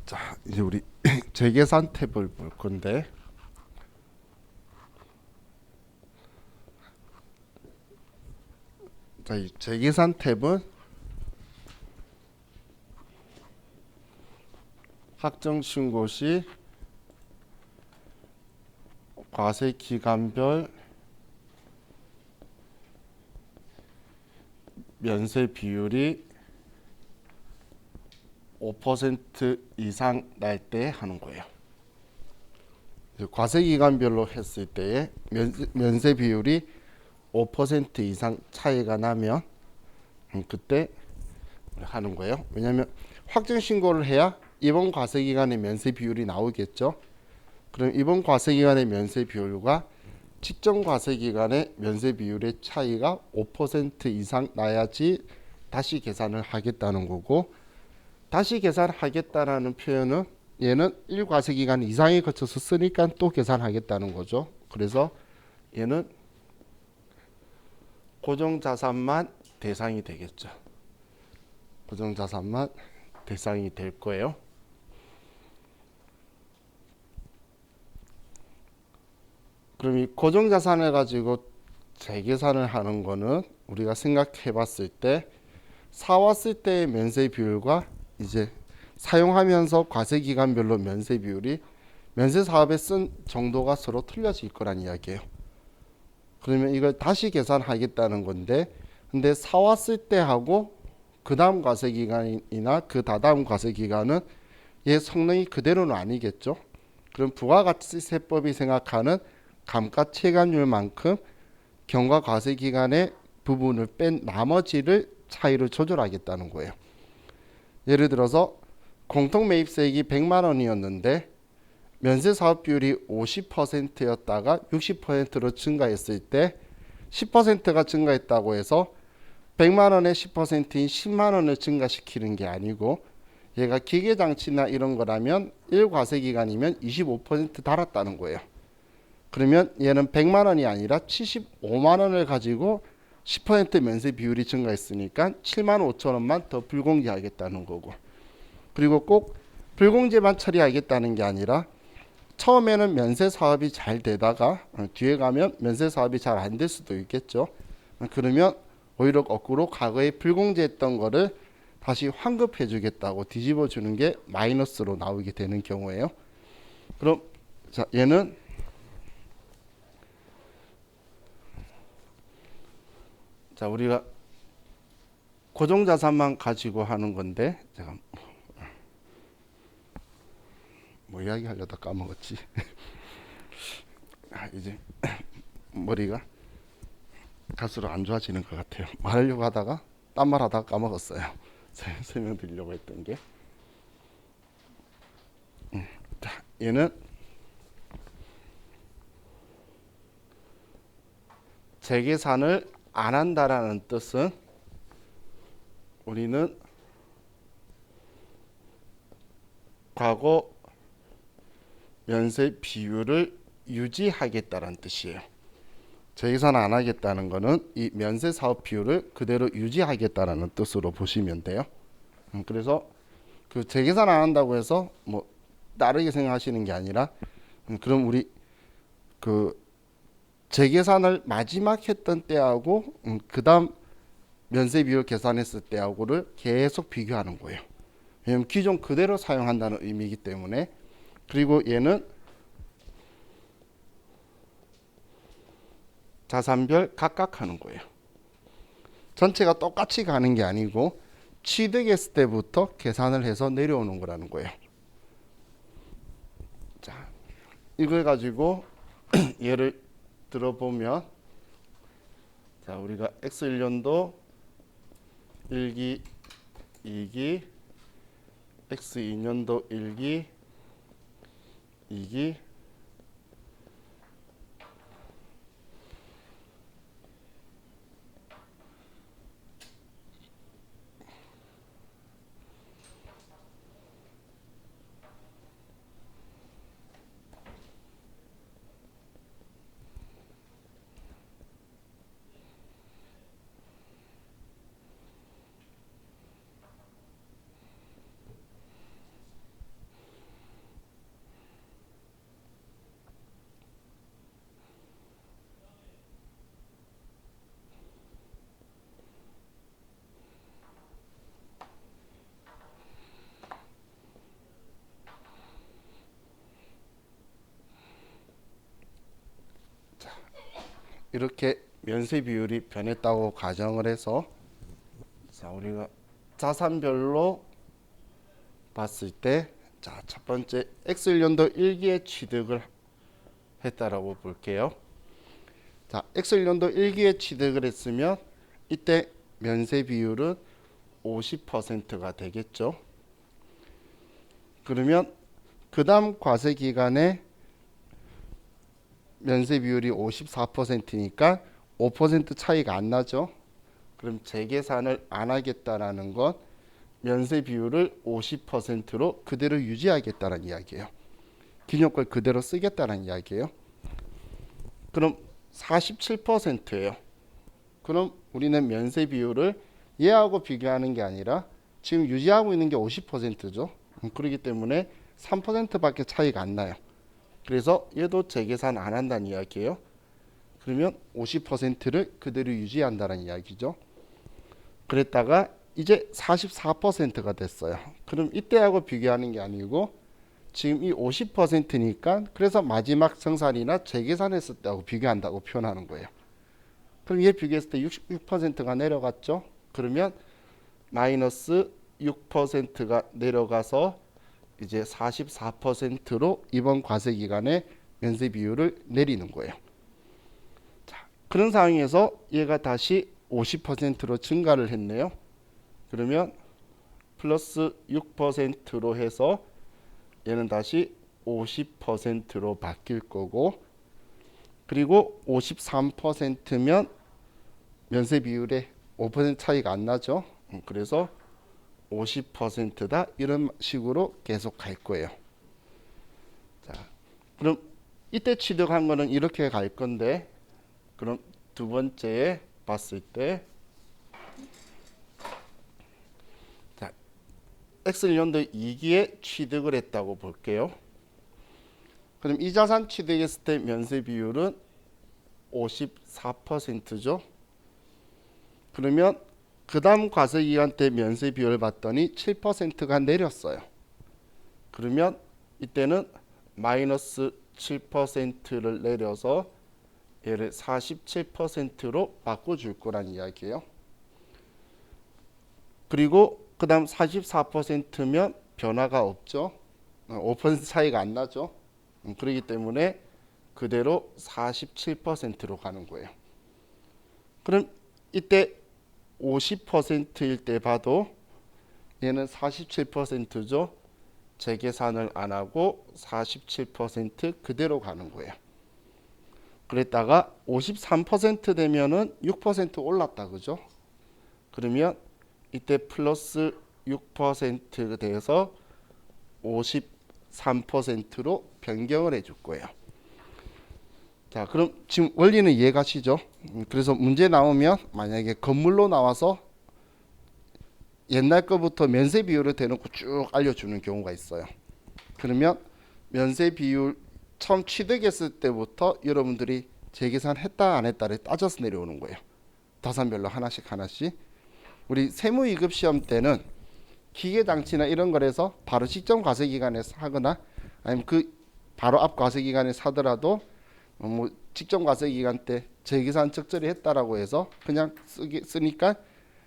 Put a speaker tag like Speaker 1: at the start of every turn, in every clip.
Speaker 1: 자, 이제 우리 재계산 탭을 볼 건데, 자, 이 재계산 탭은 확정 신고 시 과세 기간별 면세 비율이 5% 이상 날 때 하는 거예요. 과세 기간별로 했을 때에 면세 비율이 5% 이상 차이가 나면 그때 하는 거예요. 왜냐하면 확정 신고를 해야 이번 과세 기간의 면세 비율이 나오겠죠. 그럼 이번 과세 기간의 면세 비율과 직전 과세 기간의 면세 비율의 차이가 5% 이상 나야지 다시 계산을 하겠다는 거고, 다시 계산하겠다라는 표현은 얘는 1과세 기간 이상에 거쳐서 쓰니까 또 계산하겠다는 거죠. 그래서 얘는 고정자산만 대상이 되겠죠. 고정자산만 대상이 될 거예요. 그럼 이 고정자산을 가지고 재계산을 하는 거는 우리가 생각해 봤을 때 사왔을 때의 면세 비율과 이제 사용하면서 과세 기간별로 면세 비율이 면세 사업에 쓴 정도가 서로 틀려질 거란 이야기예요. 그러면 이걸 다시 계산하겠다는 건데, 근데 사왔을 때 하고 그 다음 과세 기간이나 그 다다음 과세 기간은 얘 성능이 그대로는 아니겠죠. 그럼 부가가치세법이 생각하는 감가체감률만큼 경과과세 기간의 부분을 뺀 나머지를 차이를 조절하겠다는 거예요. 예를 들어서 공통매입세액이 100만 원이었는데 면세사업 비율이 50%였다가 60%로 증가했을 때 10%가 증가했다고 해서 100만 원의 10%인 10만 원을 증가시키는 게 아니고, 얘가 기계장치나 이런 거라면 1과세 기간이면 25% 달았다는 거예요. 그러면 얘는 100만 원이 아니라 75만 원을 가지고 10% 면세 비율이 증가했으니까 7만 5천 원만 더 불공제하겠다는 거고, 그리고 꼭 불공제만 처리하겠다는 게 아니라 처음에는 면세 사업이 잘 되다가 뒤에 가면 면세 사업이 잘 안 될 수도 있겠죠. 그러면 오히려 거꾸로 과거에 불공제했던 거를 다시 환급해 주겠다고 뒤집어 주는 게 마이너스로 나오게 되는 경우예요. 그럼 자, 얘는 자, 우리가 고정자산만 가지고 하는 건데, 제가 뭐 이야기 하려다 까먹었지. 이제 머리가 갈수록 안 좋아지는 것 같아요. 말하려고 하다가 딴 말 하다가 까먹었어요. 설명드리려고 했던 게. 자, 얘는 재계산을 안 한다라는 뜻은 우리는 과거 면세 비율을 유지하겠다는 뜻이에요. 재계산 안 하겠다는 거는 이 면세 사업 비율을 그대로 유지하겠다는 뜻으로 보시면 돼요. 그래서 그 재계산 안 한다고 해서 뭐 다르게 생각하시는 게 아니라, 그럼 우리 그 재계산을 마지막 했던 때하고 그다음 면세 비율 계산했을 때하고를 계속 비교하는 거예요. 왜냐면 기존 그대로 사용한다는 의미이기 때문에. 그리고 얘는 자산별 각각 하는 거예요. 전체가 똑같이 가는 게 아니고 취득했을 때부터 계산을 해서 내려오는 거라는 거예요. 자, 이걸 가지고 예를 들어보면, 자, 우리가 X1년도 1기, 2기, X2년도 1기, 2기, 이렇게 면세 비율이 변했다고 가정을 해서 자, 우리가 자산별로 봤을 때 자, 첫 번째 X1년도 1기에 취득을 했다라고 볼게요. 자, X1년도 1기에 취득을 했으면 이때 면세 비율은 50%가 되겠죠. 그러면 그 다음 과세 기간에 면세 비율이 54%니까 5% 차이가 안 나죠. 그럼 재계산을 안 하겠다라는 건 면세 비율을 50%로 그대로 유지하겠다는 이야기예요. 기존 그대로 쓰겠다는 이야기예요. 그럼 47%예요. 그럼 우리는 면세 비율을 얘하고 비교하는 게 아니라 지금 유지하고 있는 게 50%죠. 그렇기 때문에 3%밖에 차이가 안 나요. 그래서 얘도 재계산 안 한다는 이야기예요. 그러면 50%를 그대로 유지한다는 이야기죠. 그랬다가 이제 44%가 됐어요. 그럼 이때하고 비교하는 게 아니고 지금 이 50%니까 그래서 마지막 정산이나 재계산했을 때하고 비교한다고 표현하는 거예요. 그럼 얘 비교했을 때 66%가 내려갔죠. 그러면 마이너스 6%가 내려가서 이제 44%로 이번 과세 기간에 면세 비율을 내리는 거예요. 자, 그런 상황에서 얘가 다시 50%로 증가를 했네요. 그러면 플러스 6%로 해서 얘는 다시 50%로 바뀔 거고, 그리고 53%면 면세 비율에 5% 차이가 안 나죠. 그래서 50%다 이런 식으로 계속 갈 거예요. 자, 그럼 이때 취득한 거는 이렇게 갈 건데, 그럼 두 번째에 봤을 때 자, X1년도 2기에 취득을 했다고 볼게요. 그럼 이 자산 취득했을 때 면세 비율은 54%죠. 그러면 그 다음 과세기간 때 면세 비율을 봤더니 7%가 내렸어요. 그러면 이때는 마이너스 7%를 내려서 얘를 47%로 바꿔줄 거란 이야기예요. 그리고 그 다음 44%면 변화가 없죠. 5% 차이가 안 나죠. 그렇기 때문에 그대로 47%로 가는 거예요. 그럼 이때 50%일 때 봐도 얘는 47%죠. 재계산을 안 하고 47% 그대로 가는 거예요. 그랬다가 53% 되면은 6% 올랐다, 그죠? 그러면 이때 플러스 6%가 돼서 53%로 변경을 해줄 거예요. 자, 그럼 지금 원리는 이해가시죠? 그래서 문제 나오면 만약에 건물로 나와서 옛날 거부터 면세 비율을 대놓고 쭉 알려주는 경우가 있어요. 그러면 면세 비율 처음 취득했을 때부터 여러분들이 재계산했다 안 했다를 따져서 내려오는 거예요. 자산별로 하나씩 하나씩. 우리 세무이급 시험 때는 기계장치나 이런 거에서 바로 직전 과세기간에서 하거나 아니면 그 바로 앞 과세기간에 사더라도 뭐 직전 과세기간 때 재계산 적절히 했다라고 해서 그냥 쓰니까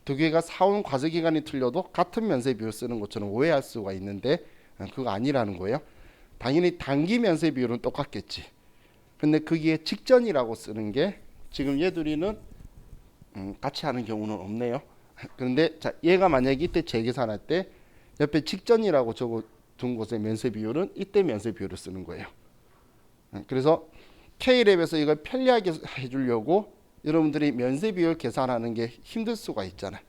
Speaker 1: 두 개가 사온 과세기간이 틀려도 같은 면세 비율 쓰는 것처럼 오해할 수가 있는데 그거 아니라는 거예요. 당연히 단기 면세 비율은 똑같겠지. 근데 거기에 직전이라고 쓰는 게 지금 얘들이는 같이 하는 경우는 없네요. 그런데 자, 얘가 만약에 이때 재계산할 때 옆에 직전이라고 적어 둔 곳의 면세 비율은 이때 면세 비율을 쓰는 거예요. 그래서 K랩에서 이걸 편리하게 해주려고 여러분들이 면세 비율 계산하는 게 힘들 수가 있잖아요.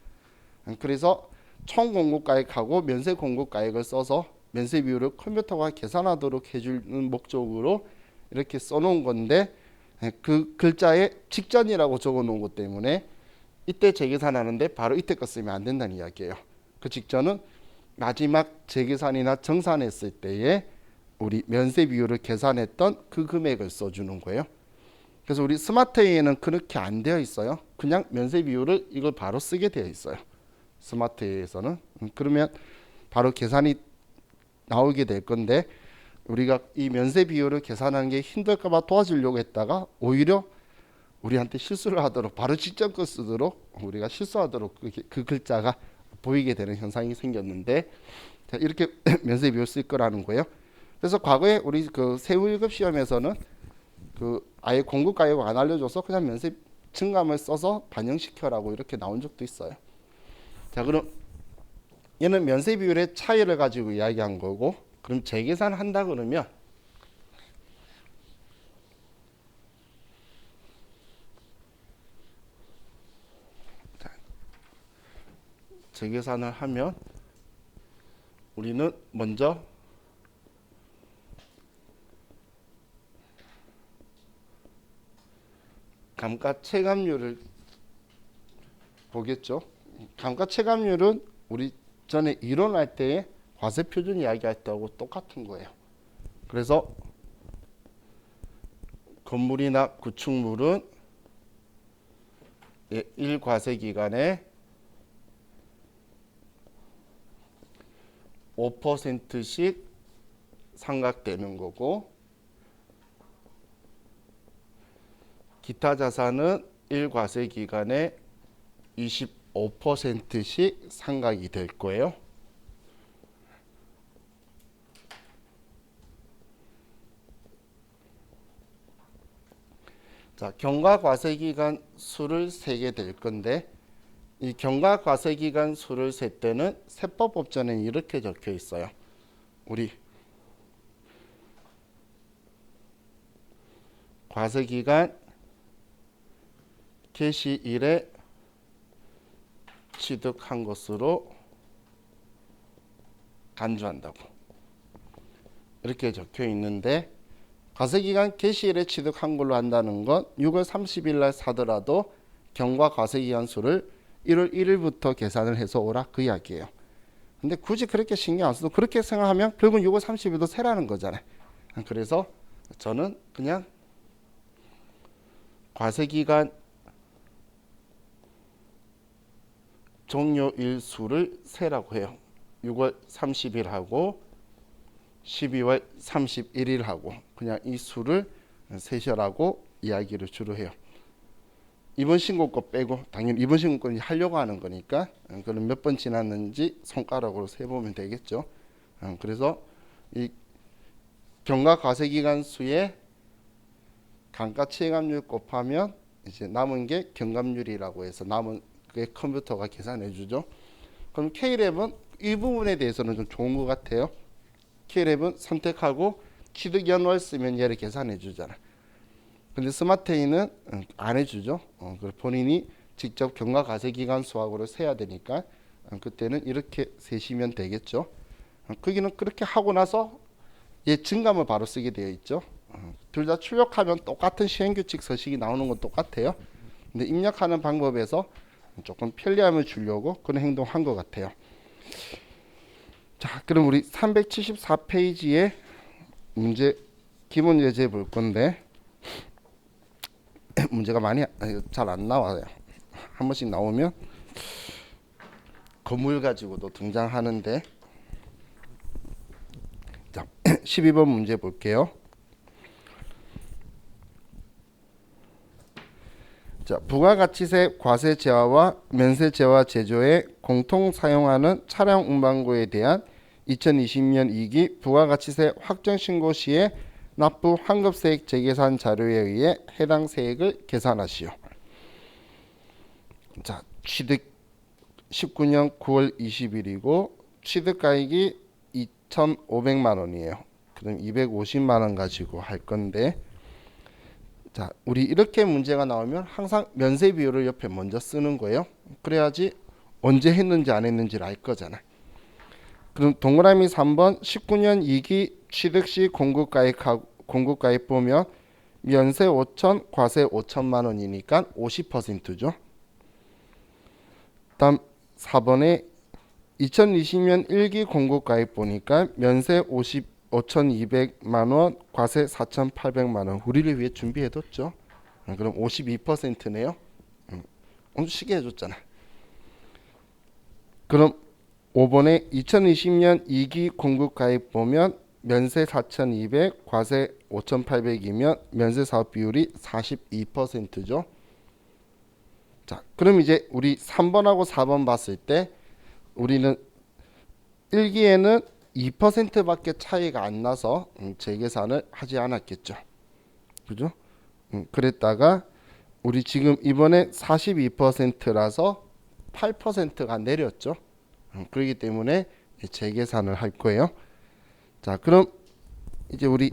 Speaker 1: 그래서 총 공고가액하고 면세 공고가액을 써서 면세 비율을 컴퓨터가 계산하도록 해주는 목적으로 이렇게 써놓은 건데 그 글자에 직전이라고 적어놓은 것 때문에 이때 재계산하는데 바로 이때 거 쓰면 안 된다는 이야기예요. 그 직전은 마지막 재계산이나 정산했을 때에 우리 면세 비율을 계산했던 그 금액을 써주는 거예요. 그래서 우리 스마트A에는 그렇게 안 되어 있어요. 그냥 면세 비율을 이걸 바로 쓰게 되어 있어요. 스마트A에서는. 그러면 바로 계산이 나오게 될 건데 우리가 이 면세 비율을 계산하는 게 힘들까 봐 도와주려고 했다가 오히려 우리한테 실수를 하도록 바로 직접 거 쓰도록 우리가 실수하도록 그 글자가 보이게 되는 현상이 생겼는데 자, 이렇게 면세 비율 쓸 거라는 거예요. 그래서 과거에 우리 그 세무 1급 시험에서는 그 아예 공급 가격 안 알려줘서 그냥 면세 증감을 써서 반영시켜라고 이렇게 나온 적도 있어요. 자, 그럼 얘는 면세 비율의 차이를 가지고 이야기한 거고, 그럼 재계산 한다 그러면 자, 재계산을 하면 우리는 먼저 감가 체감률을 보겠죠. 감가 체감률은 우리 전에 이론할 때에 과세 표준 이야기할 때하고 똑같은 거예요. 그래서 건물이나 구축물은 1과세 기간에 5%씩 상각되는 거고, 기타 자산은 1과세 기간에 25%씩 상각이 될 거예요. 자, 경과 과세 기간 수를 세게 될 건데, 이 경과 과세 기간 수를 셀 때는 세법법전에 이렇게 적혀 있어요. 우리 과세 기간 개시일에 취득한 것으로 간주한다고 이렇게 적혀 있는데, 과세기간 개시일에 취득한 걸로 한다는 건 6월 30일 날 사더라도 경과 과세기간 수를 1월 1일부터 계산을 해서 오라 그 이야기예요. 근데 굳이 그렇게 신경 안 써도 그렇게 생각하면 결국은 6월 30일도 세라는 거잖아요. 그래서 저는 그냥 과세기간 종료일 수를 세라고 해요. 6월 30일하고 12월 31일하고 그냥 이 수를 세셔라고 이야기를 주로 해요. 이번 신고권 빼고, 당연히 이번 신고권이 하려고 하는 거니까 그럼 몇 번 지났는지 손가락으로 세보면 되겠죠. 그래서 이 경과 과세기간 수에 감가 체감률 곱하면 이제 남은 게 경감률이라고 해서 남은 게 컴퓨터가 계산해 주죠. 그럼 K랩은 이 부분에 대해서는 좀 좋은 것 같아요. K랩은 선택하고 취득 연월 쓰면 얘를 계산해 주잖아. 근데 스마트에이는 안 해주죠. 본인이 직접 경과 과세 기간 수학으로 세야 되니까 그때는 이렇게 세시면 되겠죠. 거기는 그렇게 하고 나서 얘 증감을 바로 쓰게 되어 있죠. 둘 다 출력하면 똑같은 시행규칙 서식이 나오는 건 똑같아요. 근데 입력하는 방법에서 조금 편리함을 주려고 그런 행동한 것 같아요. 자, 그럼 우리 374페이지에 문제 기본 예제 볼 건데 문제가 많이 잘 안 나와요. 한 번씩 나오면 건물 가지고도 등장하는데, 자 12번 문제 볼게요. 자, 부가가치세 과세 제화와 면세 제화 제조에 공통 사용하는 차량 운반고에 대한 2020년 2기 부가가치세 확정 신고 시에 납부 환급세액 재계산 자료에 의해 해당 세액을 계산하시오. 자, 취득 19년 9월 20일이고 취득가액이 2,500만 원이에요. 그럼 250만 원 가지고 할 건데, 자, 우리 이렇게 문제가 나오면 항상 면세 비율을 옆에 먼저 쓰는 거예요. 그래야지 언제 했는지 안 했는지를 알 거잖아. 그럼 동그라미 3번 19년 2기 취득 시 공급가액 보면 면세 5천, 과세 5천만 원이니까 50%죠. 다음 4번에 2020년 1기 공급가액 보니까 면세 5,200만 원, 과세 4,800만 원. 우리를 위해 준비해뒀죠. 그럼 52%네요. 오늘 시계 해줬잖아. 그럼 5번에 2020년 2기 공급가액 보면 면세 4,200, 과세 5,800이면 면세 사업 비율이 42%죠. 자, 그럼 이제 우리 3번하고 4번 봤을 때 우리는 1기에는 2%밖에 차이가 안 나서 재계산을 하지 않았겠죠. 그죠? 그랬다가 우리 지금 이번에 42%라서 8%가 내렸죠. 그렇기 때문에 재계산을 할 거예요. 자, 그럼 이제 우리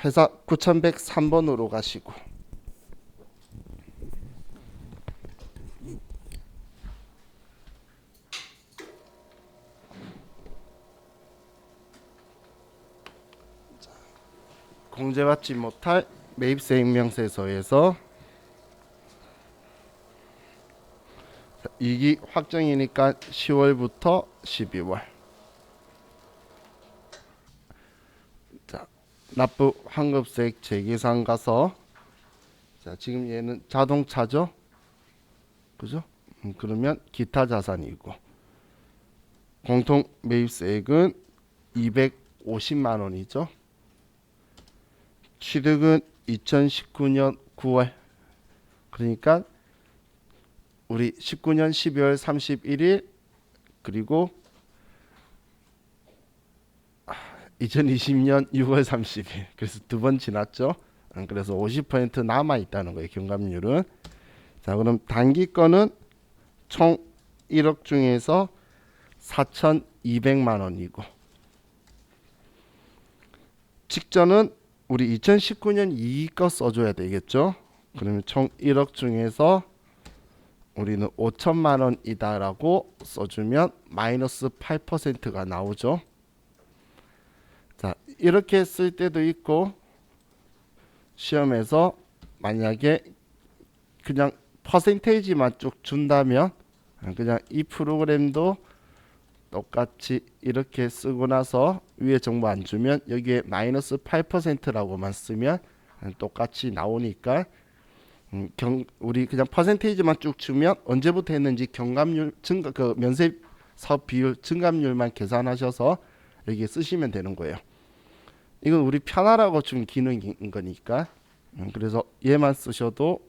Speaker 1: 회사 9103번으로 가시고 공제받지 못할 매입세 임명세서에서 2기 확정이니까 10월부터 12월. 자, 납부 환급세액 재계산 가서 자, 지금 얘는 자동차죠. 그죠? 그러면 기타 자산이고 공통 매입세액은 250만 원이죠. 취득은 2019년 9월. 그러니까 우리 19년 12월 31일 그리고 2020년 6월 30일. 그래서 두 번 지났죠. 그래서 50% 남아 있다는 거예요. 경감률은. 자, 그럼 단기 거는 총 1억 중에서 4,200만 원이고 직전은 우리 2019년 이익 거 써줘야 되겠죠. 그러면 총 1억 중에서 우리는 5천만 원이다라고 써주면 마이너스 8%가 나오죠. 자, 이렇게 쓸 때도 있고 시험에서 만약에 그냥 퍼센테이지만 쭉 준다면 그냥 이 프로그램도 똑같이 이렇게 쓰고 나서 위에 정보 안 주면 여기에 마이너스 8%라고만 쓰면 똑같이 나오니까 우리 그냥 퍼센테이지만 쭉 주면 언제부터 했는지 경감률 증가 그 면세 사업 비율 증감률만 계산하셔서 여기에 쓰시면 되는 거예요. 이건 우리 편하라고 준 기능인 거니까 그래서 얘만 쓰셔도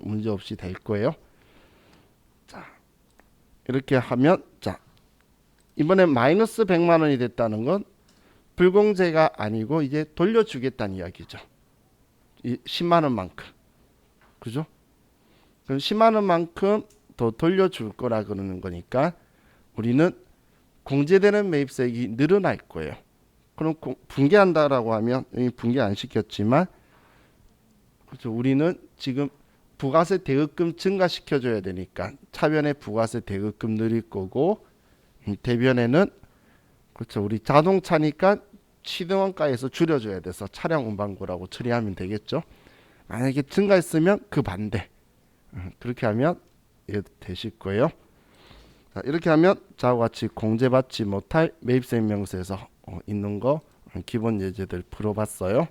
Speaker 1: 문제 없이 될 거예요. 자, 이렇게 하면 자, 이번에 마이너스 100만 원이 됐다는 건 불공제가 아니고 이제 돌려주겠다는 이야기죠. 이 10만 원만큼. 그죠? 그럼 10만 원만큼 더 돌려줄 거라 그러는 거니까 우리는 공제되는 매입세액이 늘어날 거예요. 그럼 분개한다라고 하면 여기 분개 안 시켰지만 그렇죠? 우리는 지금 부가세 대급금 증가시켜줘야 되니까 차변에 부가세 대급금 늘릴 거고 대변에는 그렇죠. 우리 자동차니까 취등원가에서 줄여줘야 돼서 차량 운반고라고 처리하면 되겠죠. 만약에 증가했으면 그 반대. 그렇게 하면 되실 거예요. 자, 이렇게 하면 자와 같이 공제받지 못할 매입세 임명세에서 있는 거 기본 예제들 풀어봤어요.